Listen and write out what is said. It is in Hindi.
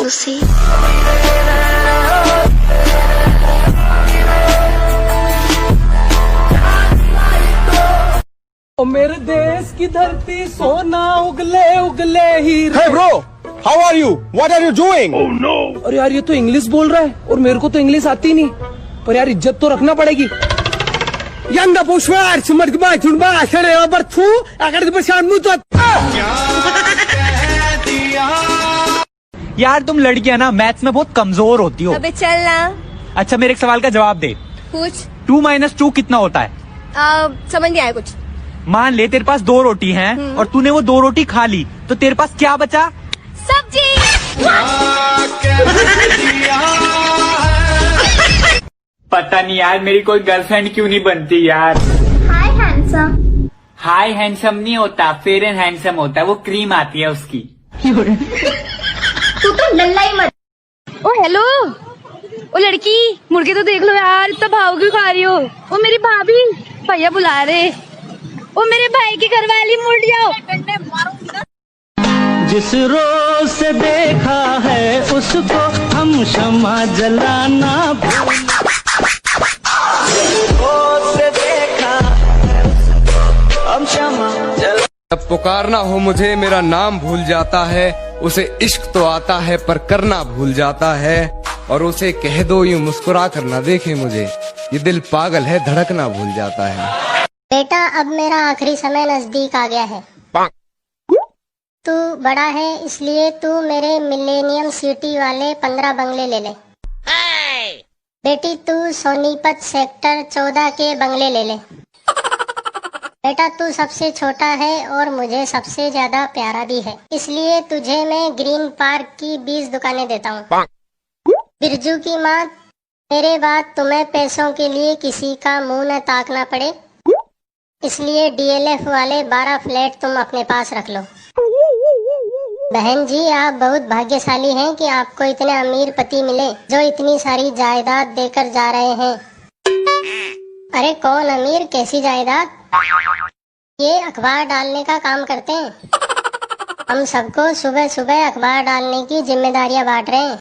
pussy. ओ मेरे देश की धरती सोना उगले उगले हीरे। Hey bro, how are you? What are you doing? Oh no! अरे यार ये तो इंग्लिश बोल रहा है और मेरे को तो इंग्लिश आती नहीं, पर यार इज्जत तो रखना पड़ेगी। यंदा पुष्पार सिमट के बाद चुनबा आशरे और थू अगर परेशान मु तो यार तुम लड़कियां ना मैथ्स में बहुत कमजोर होती हो। अबे चल ना। अच्छा मेरे एक सवाल का जवाब दे। पूछ। 2 - 2 कितना होता है? समझ नहीं आया कुछ। मान ले तेरे पास 2 रोटी हैं और तूने वो 2 रोटी खा ली, तो तेरे पास क्या बचा? सब्जी। पता नहीं यार मेरी कोई गर्लफ्रेंड क्यों नहीं बनती यार। हाय हैंडसम। हाय हैंडसम नहीं होता, फेयर एंड हैंडसम होता है, वो क्रीम आती है उसकी। तू तो लल्ला ही मत। ओ हेलो, ओ लड़की मुड़ के तो देख लो यार, इतना भाव क्यों खा रही हो? ओ मेरी भाभी, भैया बुला रहे। ओ मेरे भाई की घरवाली, मुड़ जाओ। जिस रोज से देखा है उसको हम शमा जलाना जब पुकारना हो मुझे मेरा नाम भूल जाता है, उसे इश्क तो आता है पर करना भूल जाता है, और उसे कह दो यूं मुस्कुरा कर ना देखे मुझे, ये दिल पागल है धड़कना भूल जाता है। बेटा अब मेरा आखिरी समय नजदीक आ गया है। तू बड़ा है इसलिए तू मेरे मिलेनियम सिटी वाले 15 बंगले ले ले। बेटी तू सोनीपत सेक्टर 14 के बंगले ले ले। बेटा तू सबसे छोटा है और मुझे सबसे ज्यादा प्यारा भी है, इसलिए तुझे मैं ग्रीन पार्क की 20 दुकानें देता हूँ। बिरजू की माँ, मेरे बाद तुम्हें पैसों के लिए किसी का मुंह न ताकना पड़े, इसलिए DLF वाले 12 फ्लैट तुम अपने पास रख लो। बहन जी आप बहुत भाग्यशाली हैं कि आपको इतने अमीर पति मिले जो इतनी सारी जायदाद देकर जा रहे हैं। अरे कौन अमीर, कैसी जायदाद? ये अखबार डालने का काम करते हैं। हम सबको सुबह सुबह अखबार डालने की जिम्मेदारियां बांट रहे हैं।